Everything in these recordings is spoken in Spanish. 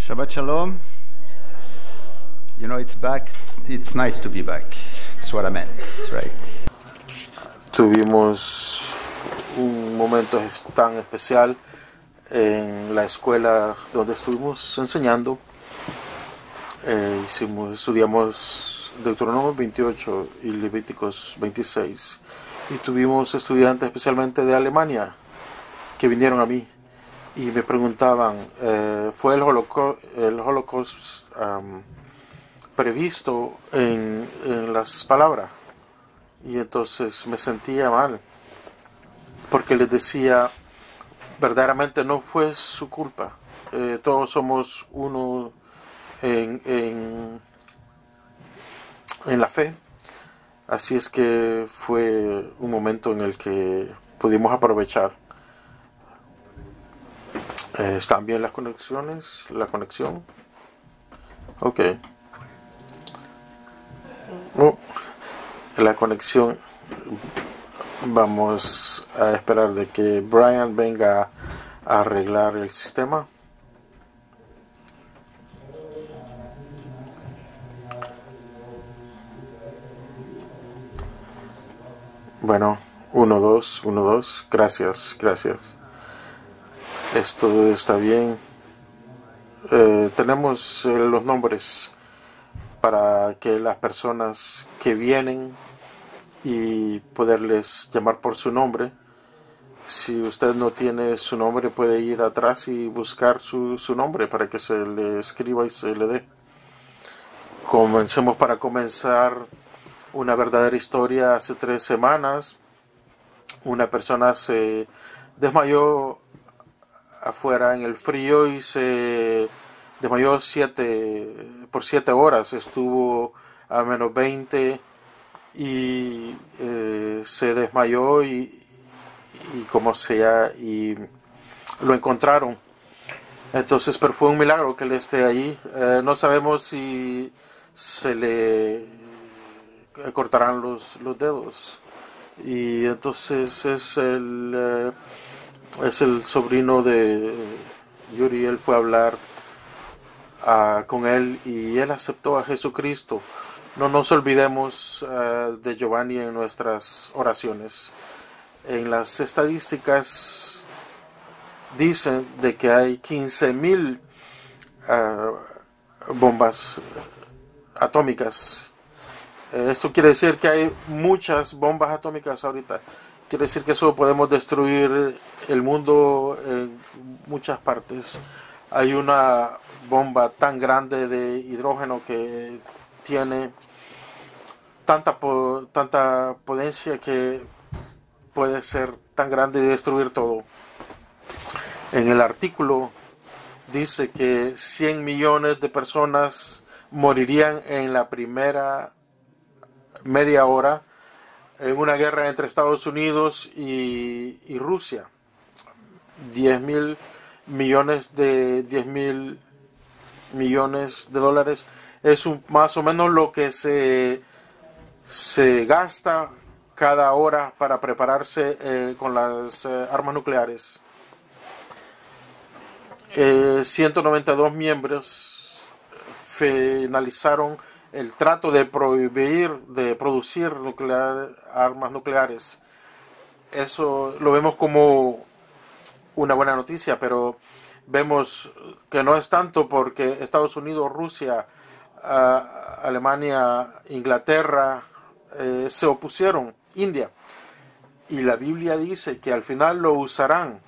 Shabbat Shalom. You know, it's back. It's nice to be back. That's what I meant, right? Tuvimos un momento tan especial en la escuela donde estuvimos enseñando. Estudiamos Deuteronomio 28 y Levíticos 26. Y tuvimos estudiantes especialmente de Alemania que vinieron a mí y me preguntaban, ¿fue el Holocaust previsto en las palabras? Y entonces me sentía mal, porque les decía, verdaderamente no fue su culpa. Todos somos uno en la fe. Así es que fue un momento en el que pudimos aprovechar. ¿Están bien las conexiones? ¿La conexión? Ok. La conexión. Vamos a esperar de que Brian venga a arreglar el sistema. Bueno, 1, 2, 1, 2. Gracias. Esto está bien. Tenemos los nombres para que las personas que vienen y poderles llamar por su nombre. Si usted no tiene su nombre, puede ir atrás y buscar su nombre para que se le escriba y se le dé. Comencemos para comenzar una verdadera historia. Hace 3 semanas una persona se desmayó afuera en el frío y se desmayó por 7 horas. Estuvo a menos 20 y se desmayó y lo encontraron. Entonces, pero fue un milagro que él esté ahí. No sabemos si se le cortarán los dedos. Y entonces es el sobrino de Yuri. Él fue a hablar con él y él aceptó a Jesucristo. No nos olvidemos de Giovanni en nuestras oraciones. En las estadísticas dicen de que hay 15,000 bombas atómicas. Esto quiere decir que hay muchas bombas atómicas ahorita. Quiere decir que eso podemos destruir el mundo en muchas partes. Hay una bomba tan grande de hidrógeno que tiene tanta potencia que puede ser tan grande y destruir todo. En el artículo dice que 100 millones de personas morirían en la primera media hora en una guerra entre Estados Unidos y Rusia. 10,000 millones de dólares es más o menos lo que se gasta cada hora para prepararse con las armas nucleares. 192 miembros finalizaron el trato de prohibir de producir armas nucleares. Eso lo vemos como una buena noticia, pero vemos que no es tanto, porque Estados Unidos, Rusia, Alemania, Inglaterra se opusieron, India, y la Biblia dice que al final lo usarán.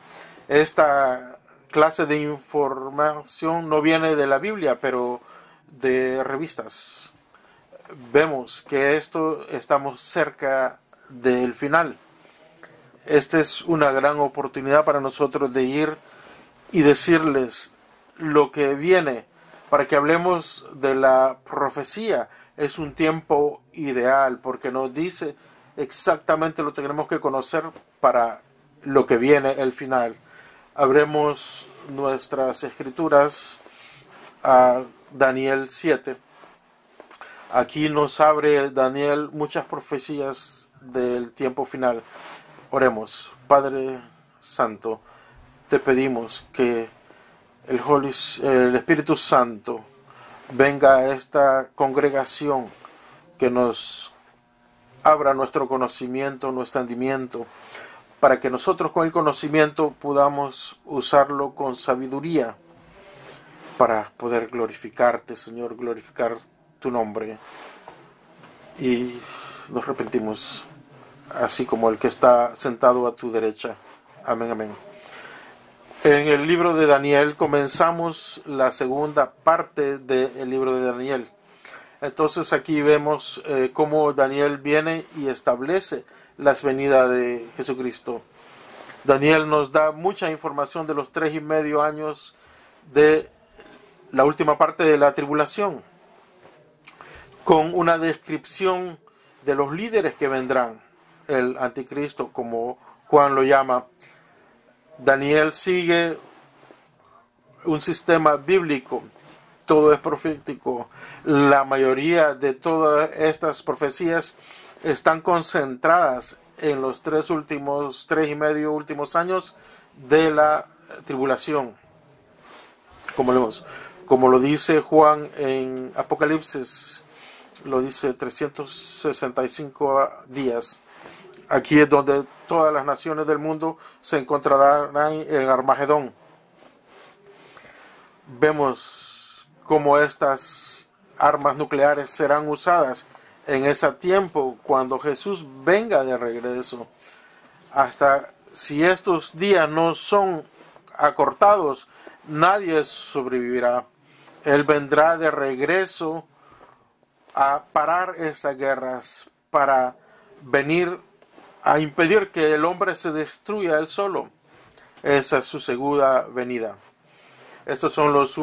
Esta clase de información no viene de la Biblia, pero de revistas. Vemos que estamos cerca del final. Esta es una gran oportunidad para nosotros de ir y decirles lo que viene, para que hablemos de la profecía. Es un tiempo ideal, porque nos dice exactamente lo que tenemos que conocer para lo que viene, el final. Abremos nuestras escrituras a Daniel 7. Aquí nos abre Daniel muchas profecías del tiempo final. Oremos. Padre Santo, te pedimos que el Espíritu Santo venga a esta congregación, que nos abra nuestro conocimiento, nuestro entendimiento, para que nosotros con el conocimiento podamos usarlo con sabiduría para poder glorificarte, Señor, glorificar tu nombre. Y nos arrepentimos, así como el que está sentado a tu derecha. Amén, amén. En el libro de Daniel comenzamos la segunda parte del libro de Daniel. Entonces aquí vemos cómo Daniel viene y establece las venidas de Jesucristo. Daniel nos da mucha información de los 3.5 años de la última parte de la tribulación, con una descripción de los líderes que vendrán, el anticristo, como Juan lo llama. Daniel sigue un sistema bíblico, todo es profético. La mayoría de todas estas profecías están concentradas en los 3.5 últimos años de la tribulación. Como lo dice Juan en Apocalipsis, lo dice 365 días. Aquí es donde todas las naciones del mundo se encontrarán en Armagedón. Vemos cómo estas armas nucleares serán usadas en ese tiempo cuando Jesús venga de regreso. Hasta si estos días no son acortados, nadie sobrevivirá. Él vendrá de regreso a parar esas guerras, para venir a impedir que el hombre se destruya él solo. Esa es su segunda venida. Estos son los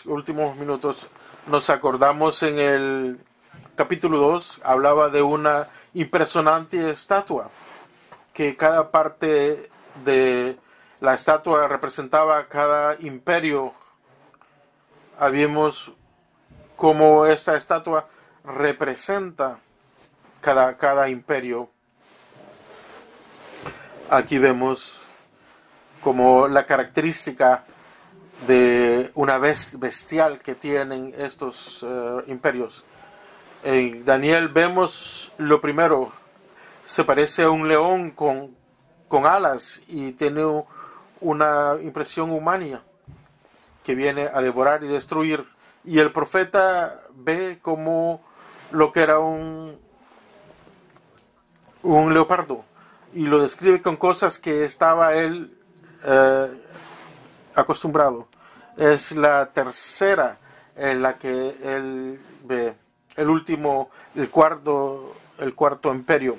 últimos minutos. Nos acordamos en el capítulo 2, hablaba de una impresionante estatua, que cada parte de la estatua representaba cada imperio. Vimos cómo esta estatua representa cada imperio. Aquí vemos como la característica de una bestial que tienen estos imperios. En Daniel vemos lo primero, se parece a un león con alas y tiene una impresión humana que viene a devorar y destruir. Y el profeta ve como lo que era un leopardo, y lo describe con cosas que estaba él acostumbrado. Es la tercera en la que él ve el cuarto imperio.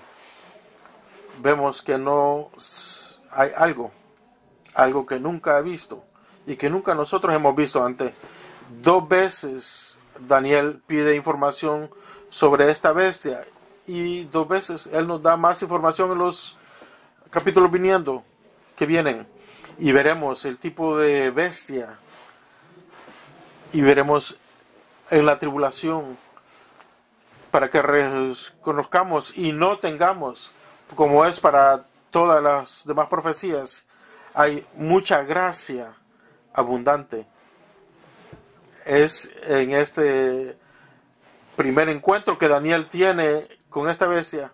Vemos que no hay algo que nunca ha visto y que nunca nosotros hemos visto antes. 2 veces Daniel pide información sobre esta bestia, y 2 veces él nos da más información en los capítulos que vienen, y veremos el tipo de bestia, y veremos en la tribulación, para que conozcamos y no tengamos, como es para todas las demás profecías, hay mucha gracia abundante. Es en este primer encuentro que Daniel tiene con esta bestia,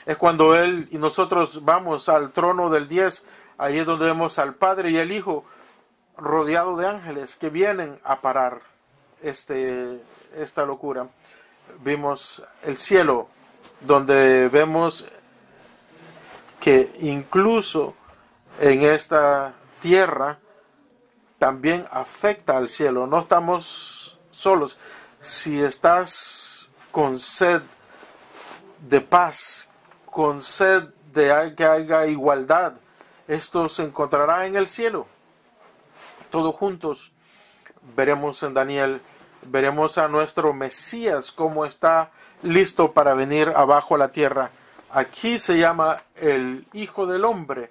es cuando él y nosotros vamos al trono del 10. Ahí es donde vemos al Padre y el Hijo rodeado de ángeles que vienen a parar esta locura. Vimos el cielo, donde vemos que incluso en esta tierra también afecta al cielo. No estamos solos. Si estás con sed de paz, con sed de que haya igualdad, esto se encontrará en el cielo. Todos juntos veremos en Daniel, veremos a nuestro Mesías cómo está listo para venir abajo a la tierra. Aquí se llama el Hijo del Hombre.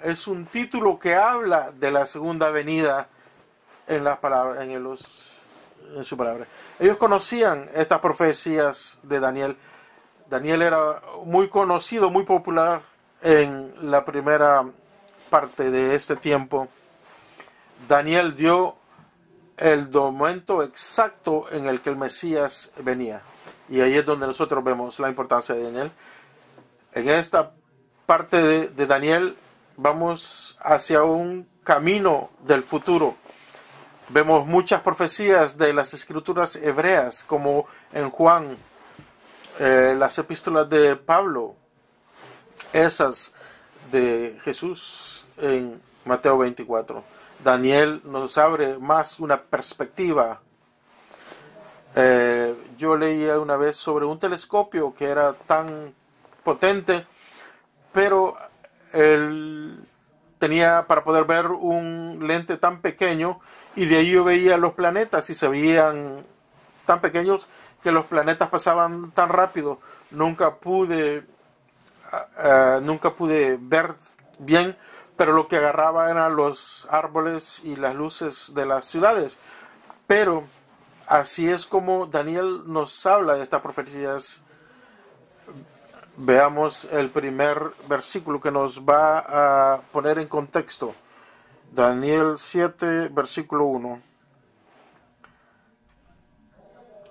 Es un título que habla de la segunda venida en la palabra, en su palabra. Ellos conocían estas profecías de Daniel. Daniel era muy conocido, muy popular en la primera parte de este tiempo. Daniel dio el momento exacto en el que el Mesías venía. Y ahí es donde nosotros vemos la importancia de Daniel. En esta parte de Daniel vamos hacia un camino del futuro. Vemos muchas profecías de las escrituras hebreas, como en Juan, las epístolas de Pablo, esas de Jesús en Mateo 24. Daniel nos abre más una perspectiva. Yo leía una vez sobre un telescopio que era tan potente, pero él tenía para poder ver un lente tan pequeño, y de ahí yo veía los planetas y se veían tan pequeños que los planetas pasaban tan rápido. Nunca pude ver bien, pero lo que agarraba eran los árboles y las luces de las ciudades. Pero así es como Daniel nos habla de estas profecías. Veamos el primer versículo que nos va a poner en contexto. Daniel 7, versículo 1.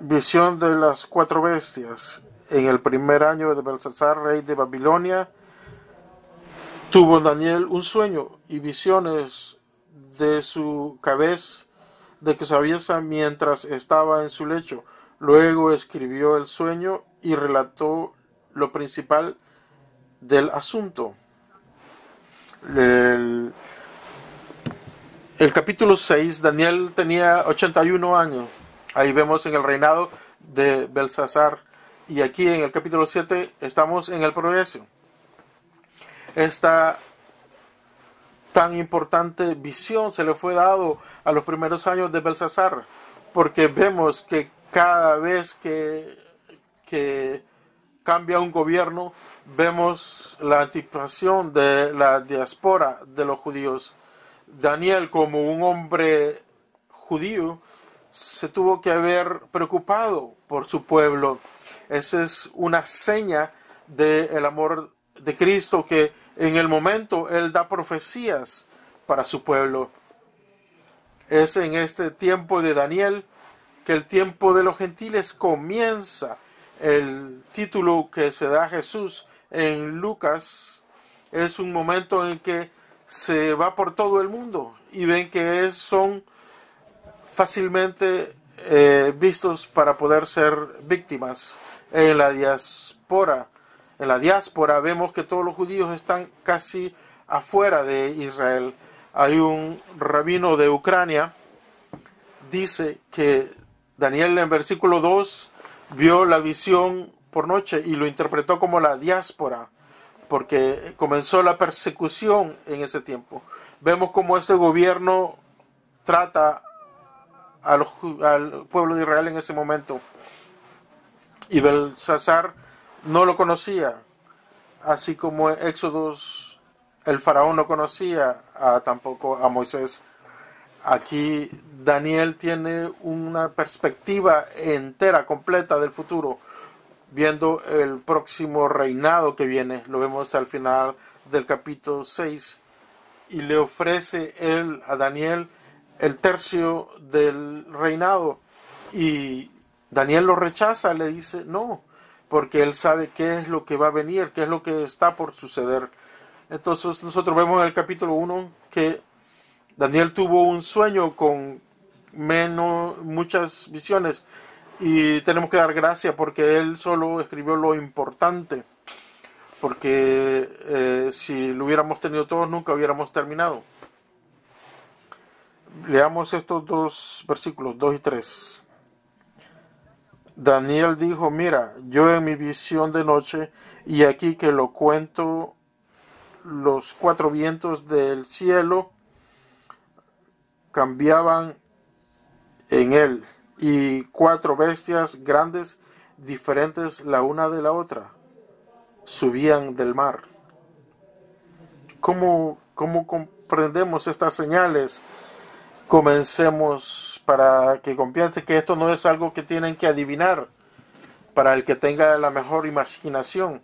Visión de las 4 bestias. En el primer año de Belsasar, rey de Babilonia, tuvo Daniel un sueño y visiones de su cabeza mientras estaba en su lecho. Luego escribió el sueño y relató lo principal del asunto. El capítulo 6, Daniel tenía 81 años. Ahí vemos en el reinado de Belsasar. Y aquí en el capítulo 7 estamos en el progreso. Esta tan importante visión se le fue dado a los primeros años de Belsasar, porque vemos que cada vez que cambia un gobierno, vemos la anticipación de la diáspora de los judíos. Daniel, como un hombre judío, se tuvo que haber preocupado por su pueblo. Esa es una seña del amor de Cristo, que en el momento Él da profecías para su pueblo. Es en este tiempo de Daniel que el tiempo de los gentiles comienza. El título que se da a Jesús en Lucas es un momento en que se va por todo el mundo y ven que son fácilmente vistos para poder ser víctimas. En la diáspora vemos que todos los judíos están casi afuera de Israel. Hay un rabino de Ucrania, dice que Daniel en versículo 2 vio la visión por noche y lo interpretó como la diáspora, porque comenzó la persecución en ese tiempo. Vemos cómo ese gobierno trata al pueblo de Israel en ese momento. Y Belsasar no lo conocía, así como en Éxodos el faraón no conocía tampoco a Moisés. Aquí Daniel tiene una perspectiva entera, completa del futuro, viendo el próximo reinado que viene. Lo vemos al final del capítulo 6, y le ofrece él a Daniel el tercio del reinado, y Daniel lo rechaza, le dice no, porque él sabe qué es lo que va a venir, qué es lo que está por suceder. Entonces nosotros vemos en el capítulo 1 que Daniel tuvo un sueño con muchas visiones, y tenemos que dar gracias porque él solo escribió lo importante, porque si lo hubiéramos tenido todos nunca hubiéramos terminado. Leamos estos 2 versículos, 2 y 3. Daniel dijo: mira, yo en mi visión de noche, y aquí que lo cuento, los 4 vientos del cielo cambiaban en él, y 4 bestias grandes, diferentes la una de la otra, subían del mar. ¿Cómo comprendemos estas señales? Comencemos para que comprendan que esto no es algo que tienen que adivinar para el que tenga la mejor imaginación.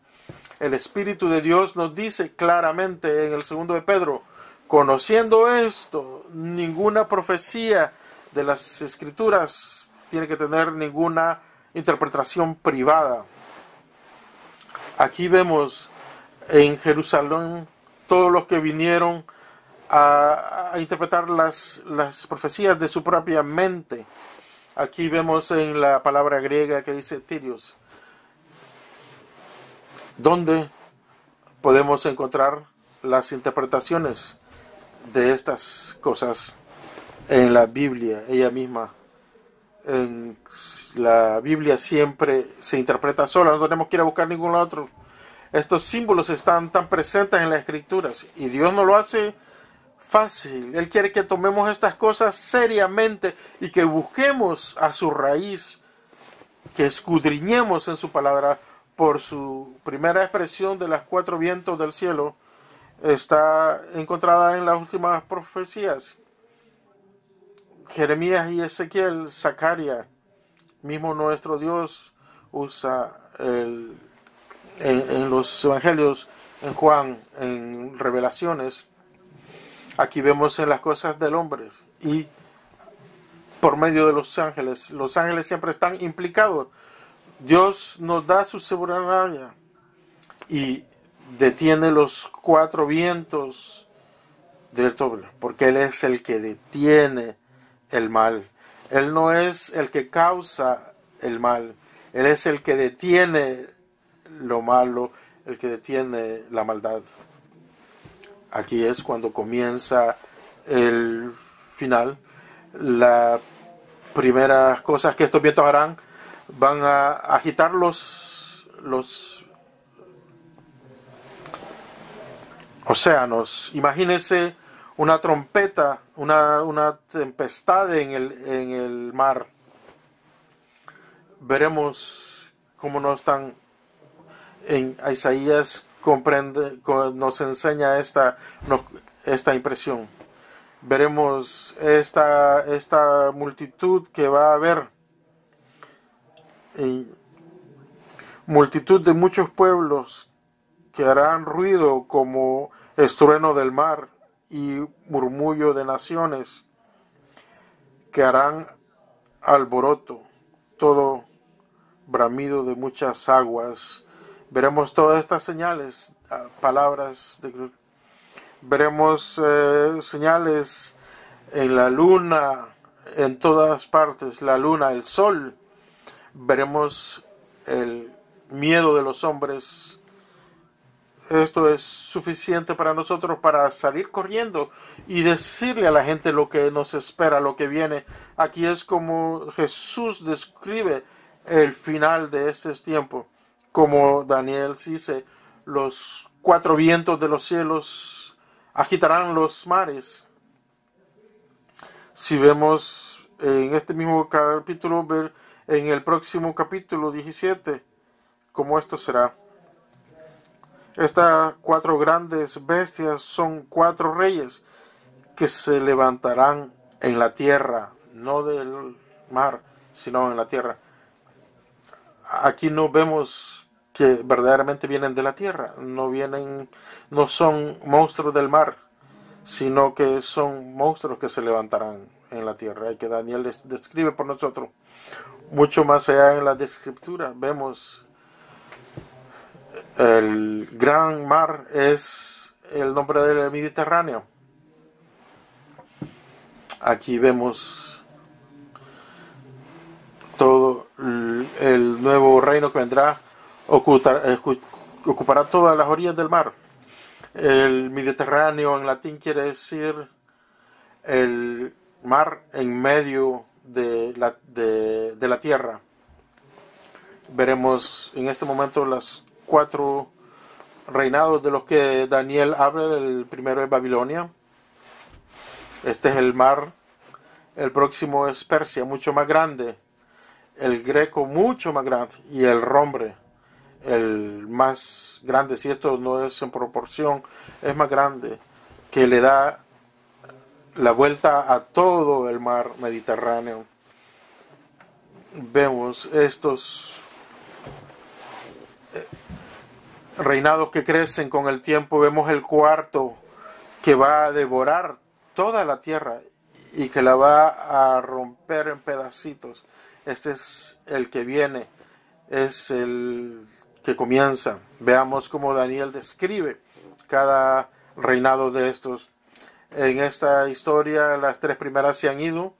El Espíritu de Dios nos dice claramente en el 2 de Pedro: conociendo esto, ninguna profecía de las Escrituras tiene que tener ninguna interpretación privada. Aquí vemos en Jerusalén todos los que vinieron a interpretar las profecías de su propia mente. Aquí vemos en la palabra griega que dice Tyrios, donde podemos encontrar las interpretaciones de estas cosas en la Biblia, ella misma. En la Biblia siempre se interpreta sola, no tenemos que ir a buscar ningún otro. Estos símbolos están tan presentes en las Escrituras y Dios nos lo hace fácil. Él quiere que tomemos estas cosas seriamente y que busquemos a su raíz, que escudriñemos en su palabra. Por su primera expresión de las 4 vientos del cielo está encontrada en las últimas profecías. Jeremías y Ezequiel, Zacarías, mismo nuestro Dios usa en los evangelios, en Juan, en Revelaciones. Aquí vemos en las cosas del hombre y por medio de los ángeles. Los ángeles siempre están implicados. Dios nos da su soberanía y detiene los 4 vientos del todo, porque Él es el que detiene el mal. Él no es el que causa el mal. Él es el que detiene lo malo, el que detiene la maldad. Aquí es cuando comienza el final. Las primeras cosas que estos vientos harán van a agitar los océanos. Imagínense una trompeta, una tempestad en el mar. Veremos cómo nos están en Isaías nos enseña esta impresión. Veremos esta multitud que va a haber. Multitud de muchos pueblos que harán ruido como estruendo del mar y murmullo de naciones, que harán alboroto, todo bramido de muchas aguas. Veremos todas estas señales, palabras de... Veremos señales en la luna, en todas partes, la luna, el sol. Veremos el miedo de los hombres. Esto es suficiente para nosotros para salir corriendo y decirle a la gente lo que nos espera, lo que viene. Aquí es como Jesús describe el final de este tiempo. Como Daniel dice, los 4 vientos de los cielos agitarán los mares. Si vemos en este mismo capítulo, ver en el próximo capítulo 17, cómo esto será. Estas 4 grandes bestias son 4 reyes que se levantarán en la tierra, no del mar, sino en la tierra. Aquí no vemos que verdaderamente vienen de la tierra, no son monstruos del mar, sino que son monstruos que se levantarán en la tierra y que Daniel les describe por nosotros. Mucho más allá en la descriptura vemos el gran mar, es el nombre del Mediterráneo. Aquí vemos todo el nuevo reino que vendrá, ocupará todas las orillas del mar. El Mediterráneo en latín quiere decir el mar en medio de la tierra. Veremos en este momento las 4 reinados de los que Daniel habla. El primero es Babilonia. Este es el mar. El próximo es Persia, mucho más grande. El Greco, mucho más grande. Y el Rombre, el más grande. Si esto no es en proporción, es más grande, que le da la vuelta a todo el mar Mediterráneo. Vemos estos reinados que crecen con el tiempo. Vemos el cuarto que va a devorar toda la tierra y que la va a romper en pedacitos. Este es el que viene, es el que comienza. Veamos cómo Daniel describe cada reinado de estos. En esta historia, las 3 primeras se han ido.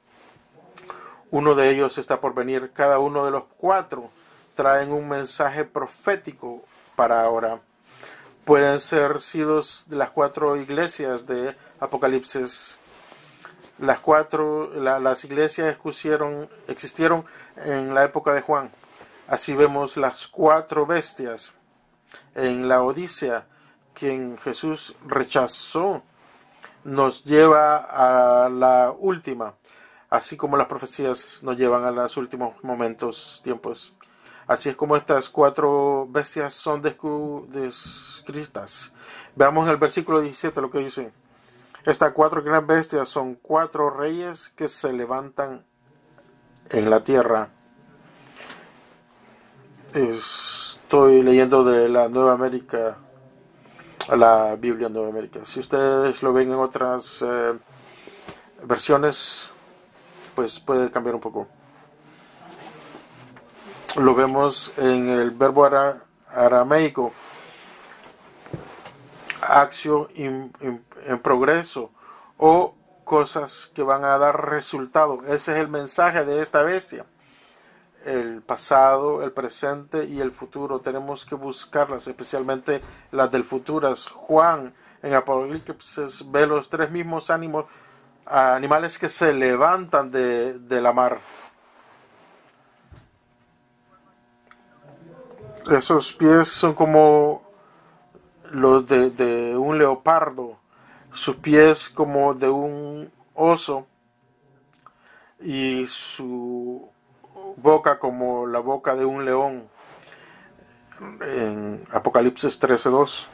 Uno de ellos está por venir. Cada uno de los 4 traen un mensaje profético para ahora. Pueden ser sidos de las 4 iglesias de Apocalipsis. Las iglesias existieron en la época de Juan. Así vemos las 4 bestias en la Odisea, quien Jesús rechazó, nos lleva a la última, así como las profecías nos llevan a los últimos momentos, tiempos. Así es como estas 4 bestias son descritas. Veamos en el versículo 17 lo que dice. Estas 4 grandes bestias son 4 reyes que se levantan en la tierra. Estoy leyendo de la Nueva América, la Biblia Nueva América. Si ustedes lo ven en otras versiones, pues puede cambiar un poco. Lo vemos en el verbo arameico, acción en progreso, o cosas que van a dar resultado. Ese es el mensaje de esta bestia. El pasado, el presente y el futuro. Tenemos que buscarlas, especialmente las del futuro. Juan en Apocalipsis ve los 3 mismos animales que se levantan de la mar. Esos pies son como los de un leopardo, sus pies como de un oso y su boca como la boca de un león. En Apocalipsis 13:2.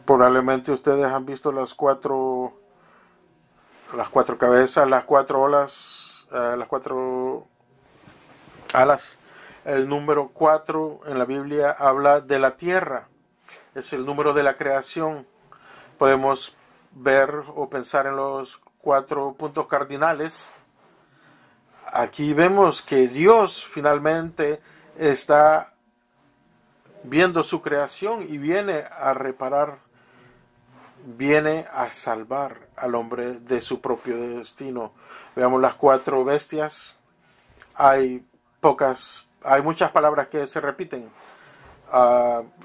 Probablemente ustedes han visto las 4 cabezas, las 4 olas, las 4 alas. El número 4 en la Biblia habla de la tierra. Es el número de la creación. Podemos ver o pensar en los 4 puntos cardinales. Aquí vemos que Dios finalmente está viendo su creación y viene a reparar, viene a salvar al hombre de su propio destino. Veamos las 4 bestias. Hay muchas palabras que se repiten.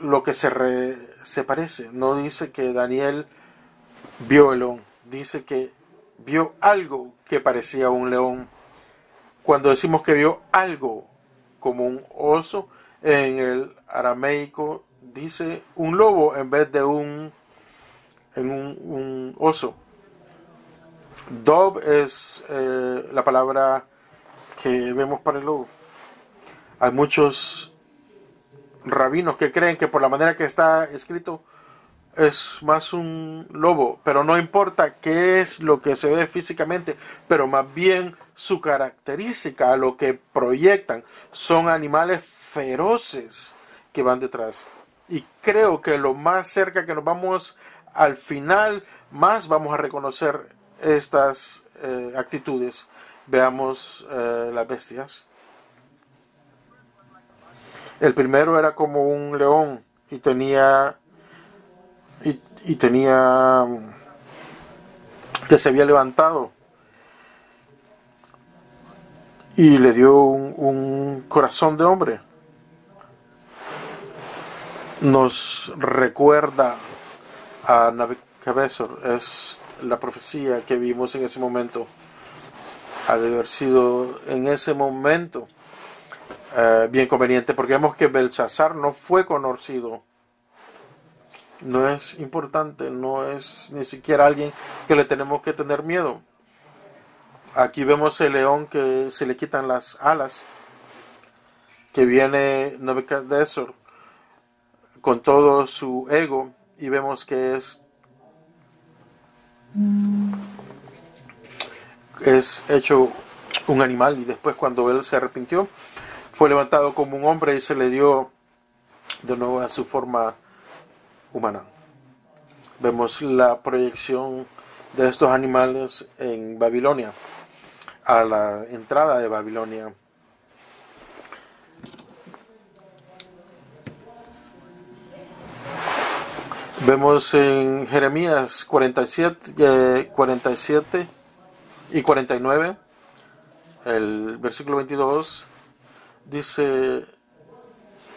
Lo que se parece. No dice que Daniel vio el león, dice que vio algo que parecía un león. Cuando decimos que vio algo como un oso, en el arameico dice un lobo en vez de un oso. Dov es la palabra que vemos para el lobo. Hay muchos rabinos que creen que por la manera que está escrito es más un lobo, pero no importa qué es lo que se ve físicamente, pero más bien su característica, lo que proyectan, son animales feroces que van detrás. Y creo que lo más cerca que nos vamos al final, más vamos a reconocer estas actitudes. Veamos las bestias. El primero era como un león y tenía que se había levantado y le dio un corazón de hombre. Nos recuerda a Nabucodonosor. Es la profecía que vimos en ese momento. Ha de haber sido en ese momento bien conveniente, porque vemos que Belsasar no fue conocido. No es importante, no es ni siquiera alguien que le tenemos que tener miedo. Aquí vemos el león que se le quitan las alas, que viene Nabucodonosor con todo su ego, y vemos que es hecho un animal, y después cuando él se arrepintió fue levantado como un hombre y se le dio de nuevo a su forma humana. Vemos la proyección de estos animales en Babilonia. a la entrada de Babilonia. Vemos en Jeremías 47 y 49, el versículo 22, dice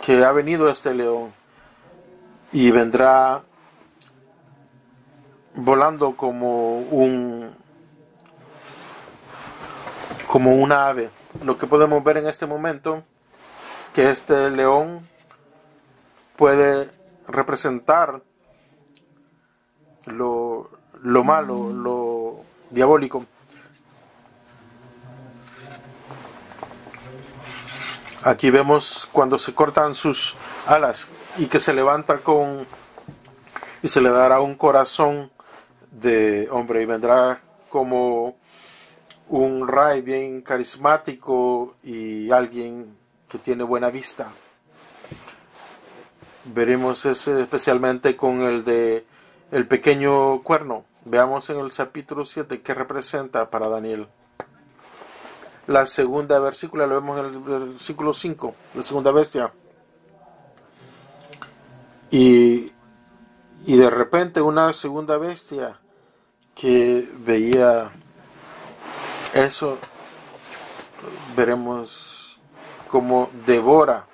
que ha venido este león y vendrá volando como una ave. Lo que podemos ver en este momento, que este león puede representar lo malo, lo diabólico. Aquí vemos cuando se cortan sus alas y que se levanta y se le dará un corazón de hombre y vendrá como un rey bien carismático y alguien que tiene buena vista. Veremos ese especialmente con el pequeño cuerno. Veamos en el capítulo 7 qué representa para Daniel. La segunda versícula lo vemos en el versículo 5, la segunda bestia. Y de repente una segunda bestia que veía eso, veremos cómo devora.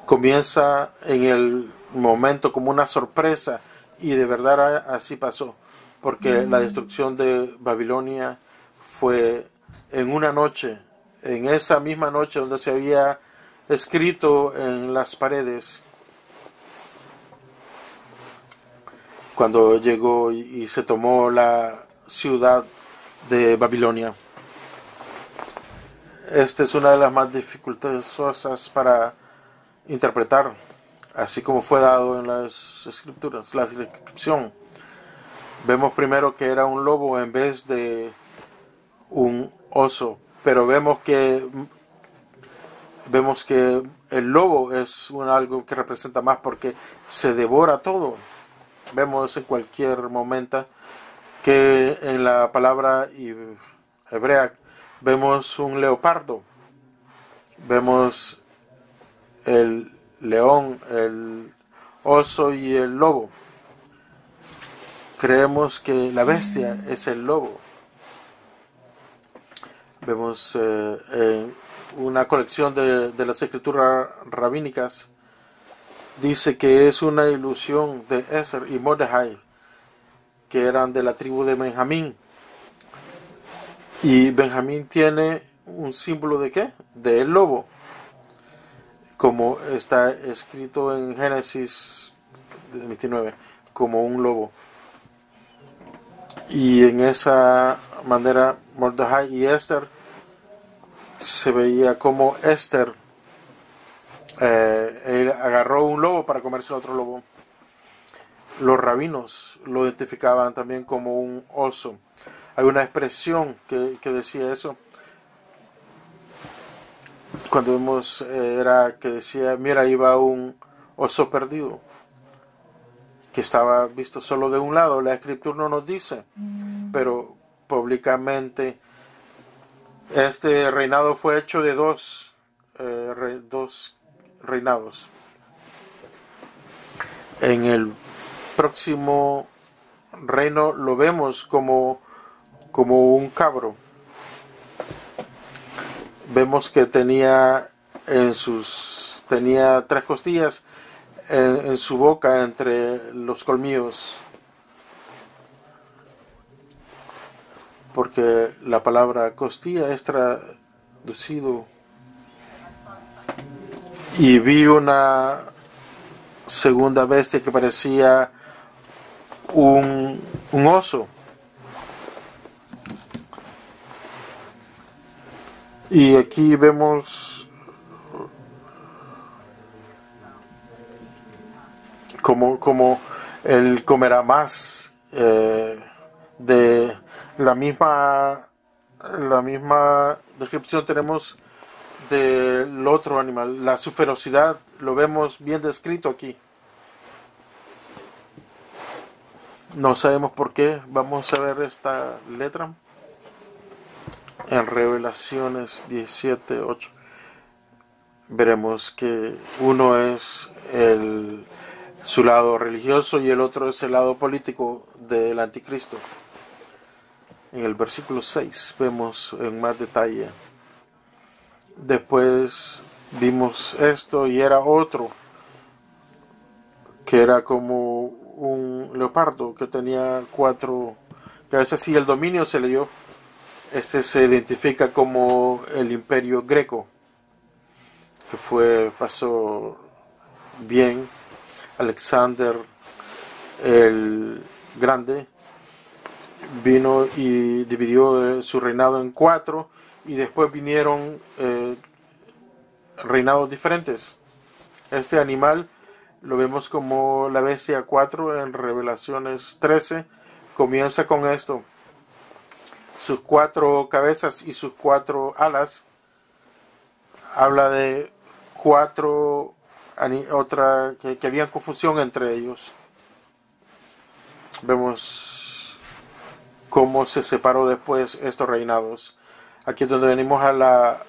Comienza en el momento como una sorpresa y de verdad así pasó, porque la destrucción de Babilonia fue en una noche, en esa misma noche donde se había escrito en las paredes, cuando llegó y se tomó la ciudad de Babilonia. Esta es una de las más dificultosas para interpretar, así como fue dado en las escrituras, la descripción. Vemos primero que era un lobo en vez de un oso, pero vemos que el lobo es algo que representa más porque se devora todo. Vemos en cualquier momento que en la palabra hebrea vemos un leopardo, vemos el león, el oso y el lobo. Creemos que la bestia es el lobo. Vemos una colección de las escrituras rabínicas. Dice que es una ilusión de Esther y Mordejai, que eran de la tribu de Benjamín. Y Benjamín tiene un símbolo de ¿qué? Del lobo, como está escrito en Génesis 29, como un lobo. Y en esa manera Mordejai y Esther se veía como Esther él agarró un lobo para comerse otro lobo. Los rabinos lo identificaban también como un oso. Hay una expresión que decía eso. Cuando vemos era que decía, mira, iba un oso perdido, que estaba visto solo de un lado. La escritura no nos dice, pero públicamente este reinado fue hecho de dos reinados. En el próximo reino lo vemos como un cabro. Vemos que tenía tres costillas en su boca entre los colmillos, porque la palabra costilla es traducido. Y vi una segunda bestia que parecía un oso. Y aquí vemos como él comerá más de la misma descripción tenemos del otro animal. Su ferocidad lo vemos bien descrito aquí. No sabemos por qué. Vamos a ver esta letra. en Revelaciones 17:8, veremos que uno es su lado religioso y el otro es el lado político del anticristo. En el versículo 6 vemos en más detalle. Después vimos esto y era otro que era como un leopardo que tenía 4 cabezas y el dominio se le dio. Este se identifica como el imperio greco, que pasó bien. Alexander el Grande vino y dividió su reinado en 4 y después vinieron reinados diferentes. Este animal lo vemos como la bestia 4 en Revelaciones 13. Comienza con esto: sus 4 cabezas y sus 4 alas. Habla de 4 que había confusión entre ellos. Vemos cómo se separó después estos reinados. Aquí es donde venimos a la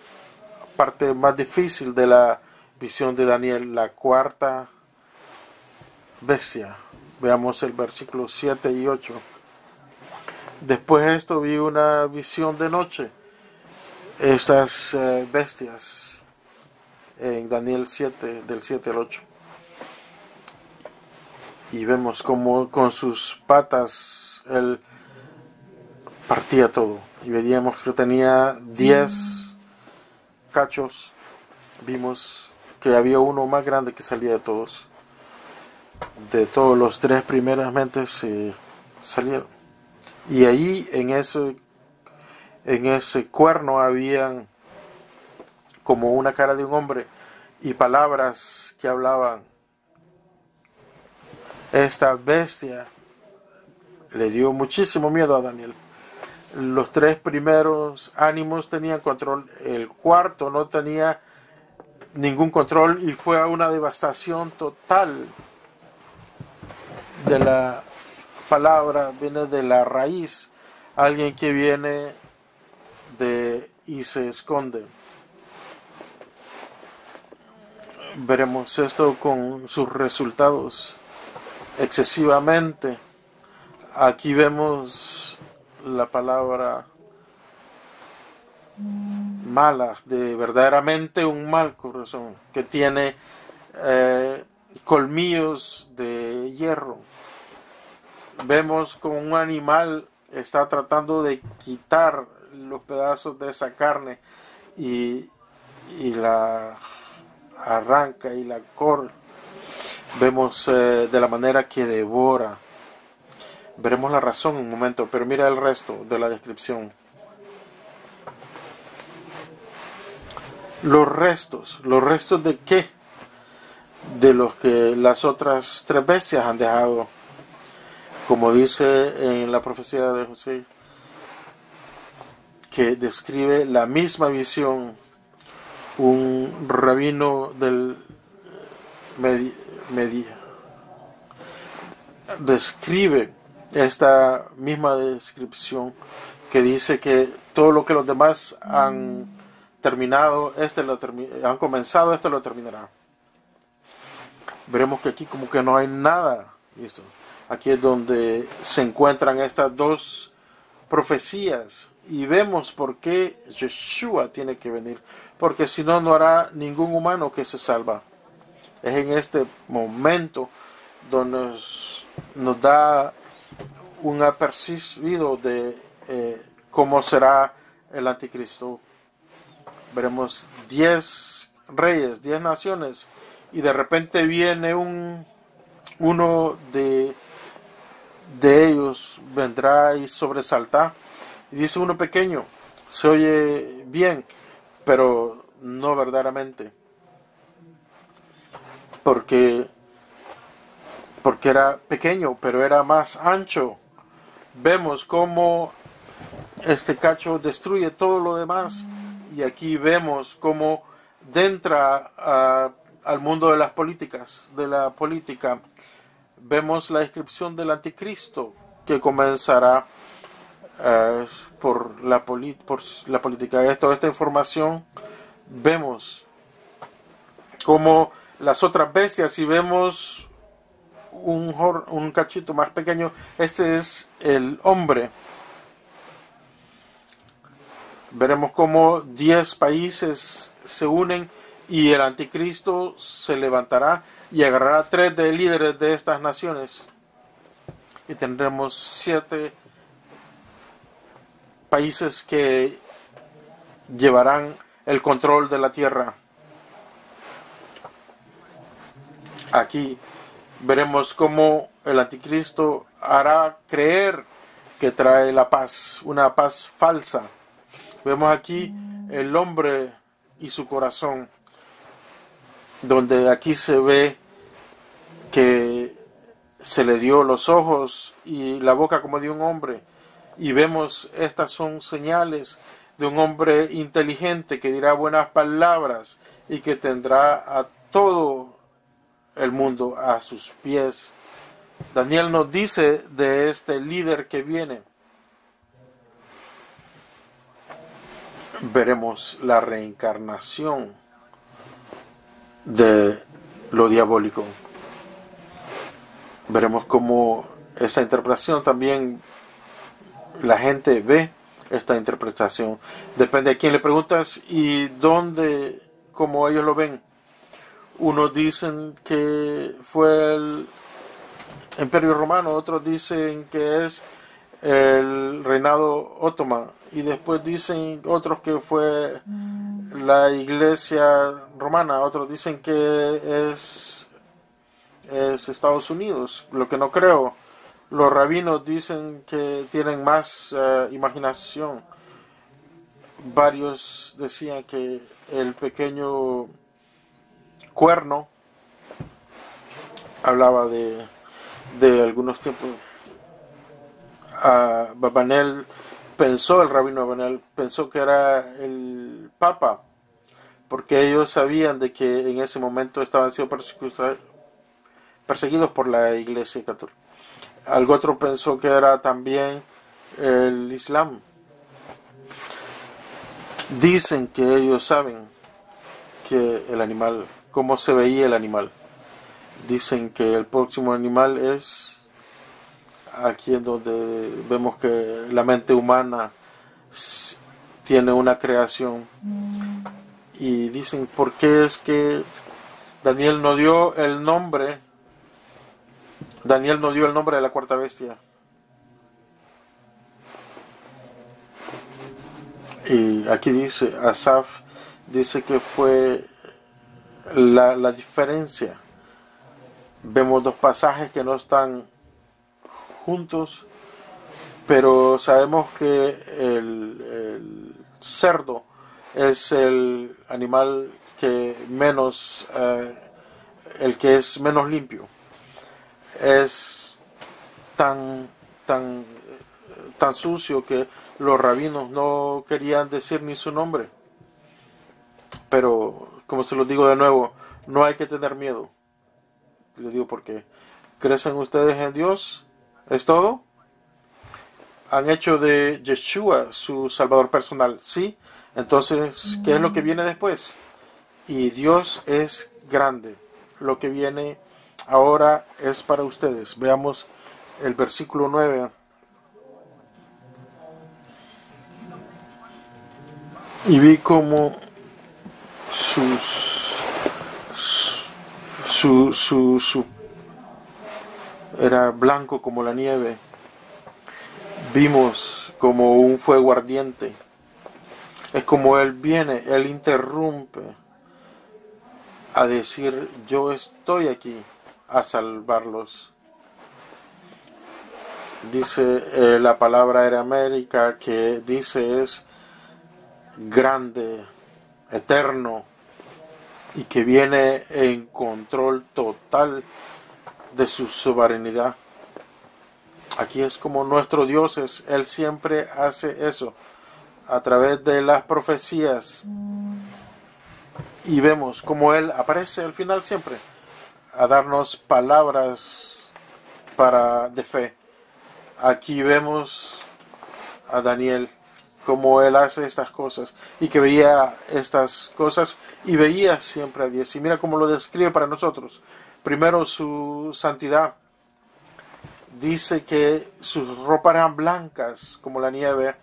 parte más difícil de la visión de Daniel, la 4ª bestia. Veamos el versículo 7 y 8. Después de esto vi una visión de noche. Estas bestias en Daniel 7, del 7 al 8. Y vemos como con sus patas él partía todo. Y veríamos que tenía 10 cachos. Vimos que había uno más grande que salía de todos. De todos los 3 primeramente se salieron. Y ahí en ese cuerno habían como una cara de un hombre y palabras que hablaban. Esta bestia le dio muchísimo miedo a Daniel. Los 3 primeros ánimos tenían control, el 4º no tenía ningún control y fue una devastación total. De la palabra viene de la raíz, alguien que viene y se esconde. Veremos esto con sus resultados excesivamente. Aquí vemos la palabra mala, de verdaderamente un mal corazón, que tiene colmillos de hierro. Vemos como un animal está tratando de quitar los pedazos de esa carne y la arranca y la corta. Vemos de la manera que devora. Veremos la razón en un momento, pero mira el resto de la descripción. Los restos de qué? De los que las otras 3 bestias han dejado. Como dice en la profecía de José, que describe la misma visión, un rabino del Media describe esta misma descripción, que dice que todo lo que los demás han terminado, han comenzado, este lo terminará. Veremos que aquí como que no hay nada. ¿Listo? Aquí es donde se encuentran estas 2 profecías y vemos por qué Yeshua tiene que venir, porque si no, no hará ningún humano que se salva. Es en este momento donde nos da un apercibido de cómo será el anticristo. Veremos 10 reyes, 10 naciones, y de repente viene uno de ellos, vendrá y sobresalta. Y dice uno pequeño, se oye bien, pero no verdaderamente. Porque era pequeño, pero era más ancho. Vemos cómo este cacho destruye todo lo demás. Y aquí vemos cómo entra al mundo de las políticas, de la política. Vemos la descripción del anticristo que comenzará por la política. Toda esta información vemos como las otras bestias, y vemos un cachito más pequeño. Este es el hombre. Veremos cómo 10 países se unen y el anticristo se levantará y agarrará 3 de líderes de estas naciones, y tendremos 7 países que llevarán el control de la tierra. Aquí veremos cómo el anticristo hará creer que trae la paz, una paz falsa. Vemos aquí el hombre y su corazón, donde aquí se ve que se le dio los ojos y la boca como de un hombre, y vemos estas son señales de un hombre inteligente que dirá buenas palabras y que tendrá a todo el mundo a sus pies. Daniel nos dice de este líder que viene. Veremos la reencarnación de lo diabólico. Veremos cómo esa interpretación también la gente ve esta interpretación. Depende a quién le preguntas y dónde, cómo ellos lo ven. Unos dicen que fue el Imperio Romano, otros dicen que es el reinado otomano, y después dicen otros que fue la iglesia romana, otros dicen que es Estados Unidos, lo que no creo. Los rabinos dicen que tienen más imaginación. Varios decían que el pequeño cuerno hablaba de algunos tiempos. Babanel pensó, el rabino Babanel pensó que era el Papa, porque ellos sabían de que en ese momento estaban siendo perseguidos por la Iglesia Católica. Algo otro pensó que era también el Islam. Dicen que ellos saben que el animal, cómo se veía el animal. Dicen que el próximo animal es aquí en donde vemos que la mente humana tiene una creación. Y dicen, ¿por qué es que Daniel no dio el nombre? Daniel no dio el nombre de la cuarta bestia. Y aquí dice, Asaf dice que fue la diferencia. Vemos dos pasajes que no están juntos, pero sabemos que el cerdo es el animal que menos, el que es menos limpio. Es tan sucio que los rabinos no querían decir ni su nombre. Pero, como se los digo de nuevo, no hay que tener miedo. Les digo porque ¿crecen ustedes en Dios? ¿Es todo? ¿Han hecho de Yeshua su Salvador personal? Sí. Entonces, ¿qué es lo que viene después? Y Dios es grande. Lo que viene ahora es para ustedes. Veamos el versículo 9. Y vi como era blanco como la nieve. Vimos como un fuego ardiente. Es como Él viene, Él interrumpe a decir, yo estoy aquí a salvarlos. Dice la palabra arameica que dice es grande, eterno, y que viene en control total de su soberanía. Aquí es como nuestro Dios es, Él siempre hace eso a través de las profecías, y vemos como Él aparece al final siempre a darnos palabras de fe. Aquí vemos a Daniel cómo él hace estas cosas y que veía estas cosas y veía siempre a Dios. Y mira cómo lo describe para nosotros. Primero, su santidad. Dice que sus ropas eran blancas como la nieve.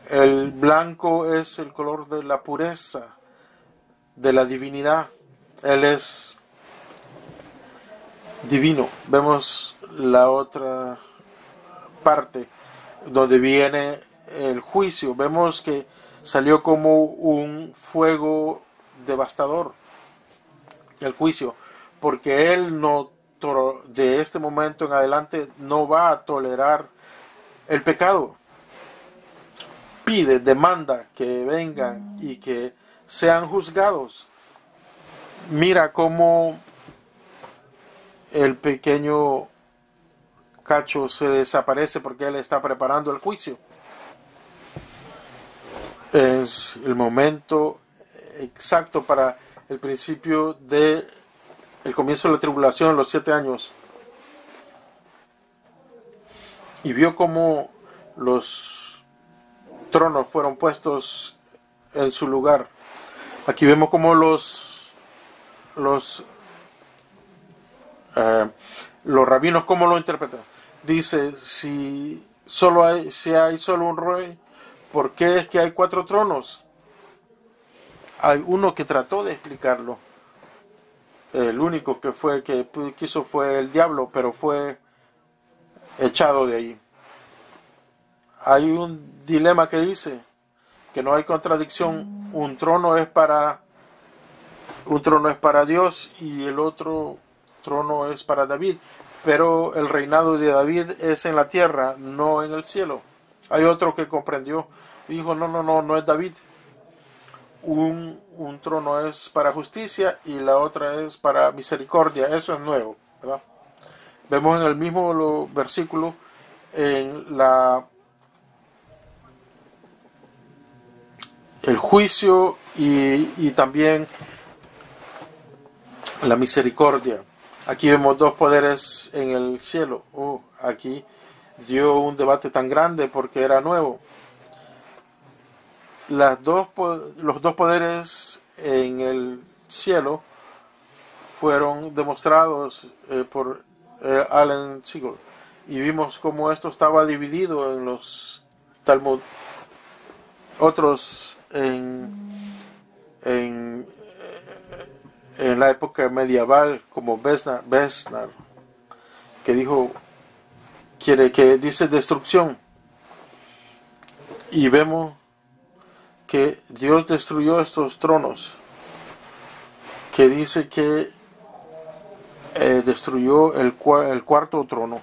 El blanco es el color de la pureza, de la divinidad. Él es divino. Vemos la otra parte donde viene el juicio. Vemos que salió como un fuego devastador el juicio, porque él no, de este momento en adelante, no va a tolerar el pecado. Pide, demanda que vengan y que sean juzgados. Mira cómo el pequeño cacho se desaparece porque él está preparando el juicio. Es el momento exacto para el principio de el comienzo de la tribulación, los 7 años. Y vio cómo los tronos fueron puestos en su lugar. Aquí vemos cómo los rabinos cómo lo interpretan. Dice, si hay solo un rey, ¿por qué es que hay 4 tronos? Hay uno que trató de explicarlo. El único que quiso fue el diablo, pero fue echado de ahí. Hay un dilema que dice que no hay contradicción. Un trono es para Dios y el otro trono es para David, pero el reinado de David es en la tierra, no en el cielo. Hay otro que comprendió y dijo, no es David. Un trono es para justicia y la otra es para misericordia. Eso es nuevo, ¿verdad? Vemos en el mismo versículo en el juicio y también la misericordia. Aquí vemos 2 poderes en el cielo. Aquí dio un debate tan grande porque era nuevo. Los dos poderes en el cielo fueron demostrados por Alan Siegel. Y vimos cómo esto estaba dividido en los Talmud. Otros en la época medieval, como Besnar, que dice destrucción. Y vemos que Dios destruyó estos tronos, que dice que destruyó el 4º trono.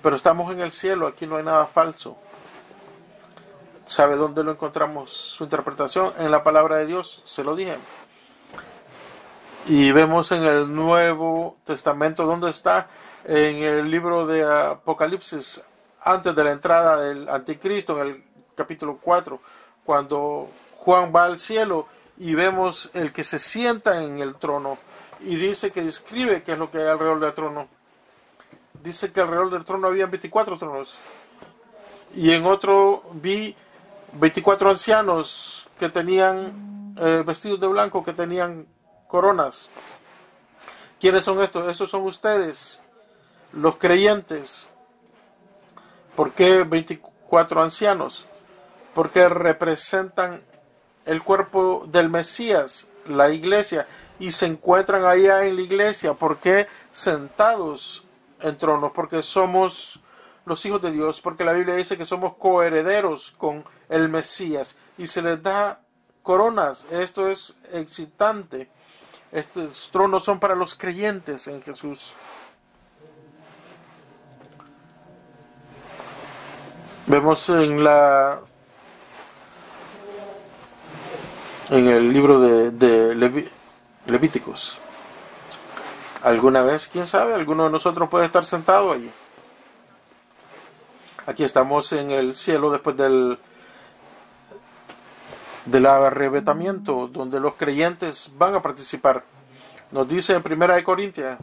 Pero estamos en el cielo, aquí no hay nada falso. ¿Sabe dónde lo encontramos? Su interpretación en la palabra de Dios, se lo dije. Y vemos en el Nuevo Testamento, ¿dónde está? En el libro de Apocalipsis, antes de la entrada del Anticristo, en el capítulo 4, cuando Juan va al cielo y vemos el que se sienta en el trono y dice que describe qué es lo que hay alrededor del trono. Dice que alrededor del trono había 24 tronos. Y en otro vi 24 ancianos que tenían vestidos de blanco, que tenían coronas. ¿Quiénes son estos? Estos son ustedes, los creyentes. ¿Por qué 24 ancianos? Porque representan el cuerpo del Mesías, la iglesia, y se encuentran allá en la iglesia. ¿Por qué sentados en tronos? Porque somos los hijos de Dios, porque la Biblia dice que somos coherederos con el Mesías y se les da coronas. Esto es excitante. Estos tronos son para los creyentes en Jesús. Vemos en el libro de Levíticos. ¿Alguna vez, quién sabe, alguno de nosotros puede estar sentado allí? Aquí estamos en el cielo después del arrebatamiento, donde los creyentes van a participar. Nos dice en 1 Corintios,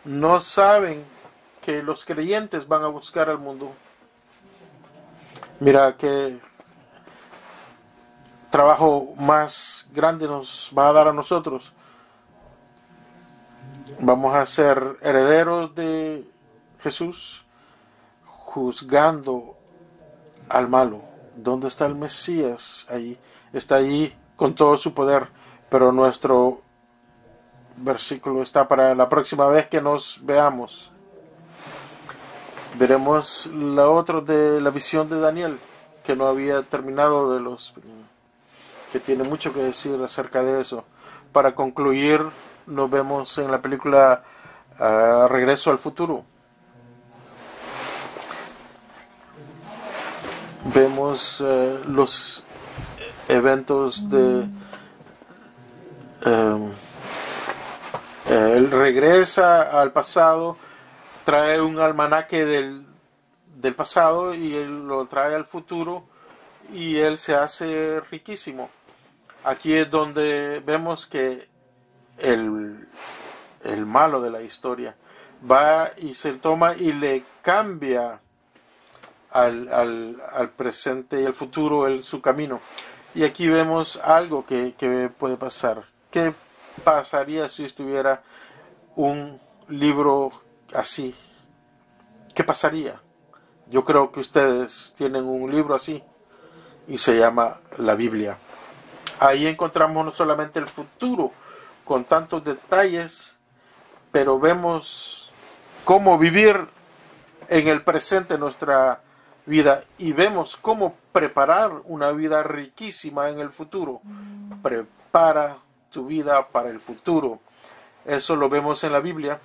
no saben que los creyentes van a buscar al mundo. Mira qué trabajo más grande nos va a dar a nosotros. Vamos a ser herederos de Jesús, juzgando al malo. ¿Dónde está el Mesías? Ahí está, ahí con todo su poder, pero nuestro versículo está para la próxima vez que nos veamos. Veremos la otra de la visión de Daniel, que no había terminado, de los que tiene mucho que decir acerca de eso. Para concluir, nos vemos en la película Regreso al Futuro. Vemos los eventos de él regresa al pasado, trae un almanaque del pasado y él lo trae al futuro y él se hace riquísimo. Aquí es donde vemos que el malo de la historia va y se toma y le cambia al presente y al futuro su camino. Y aquí vemos algo que puede pasar. ¿Qué pasaría si estuviera un libro así? ¿Qué pasaría? Yo creo que ustedes tienen un libro así y se llama la Biblia. Ahí encontramos no solamente el futuro con tantos detalles, pero vemos cómo vivir en el presente nuestra vida y vemos cómo preparar una vida riquísima en el futuro. Prepara tu vida para el futuro. Eso lo vemos en la Biblia.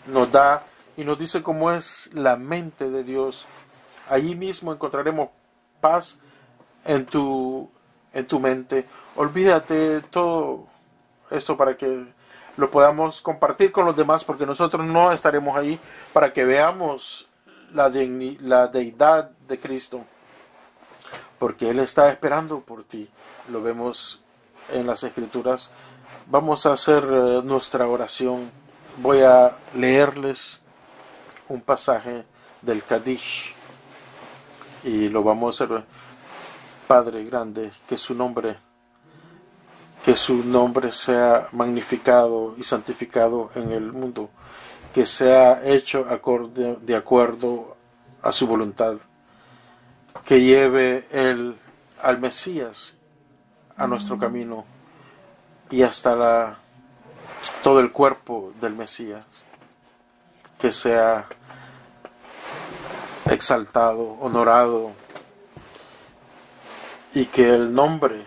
Nos da y nos dice cómo es la mente de Dios. Allí mismo encontraremos paz en tu mente. Olvídate todo esto para que lo podamos compartir con los demás, porque nosotros no estaremos ahí, para que veamos la deidad de Cristo, porque Él está esperando por ti. Lo vemos en las Escrituras. Vamos a hacer nuestra oración. Voy a leerles un pasaje del Kadish y lo vamos a hacer. Padre grande, que su nombre sea magnificado y santificado en el mundo, que sea hecho de acuerdo a su voluntad, que lleve al Mesías a nuestro camino y hasta todo el cuerpo del Mesías, que sea exaltado, honorado, y que el nombre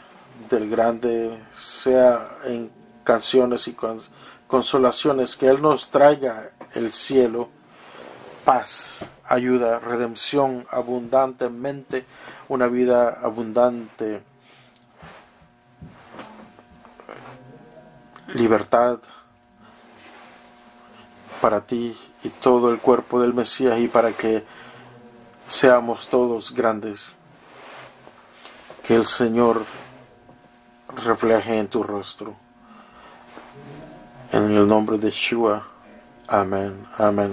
del grande sea en canciones y consolaciones, que Él nos traiga el cielo, paz, ayuda, redención abundantemente, una vida abundante, libertad para ti y todo el cuerpo del Mesías, y para que seamos todos grandes. Que el Señor refleje en tu rostro. En el nombre de Yeshua. Amén. Amén.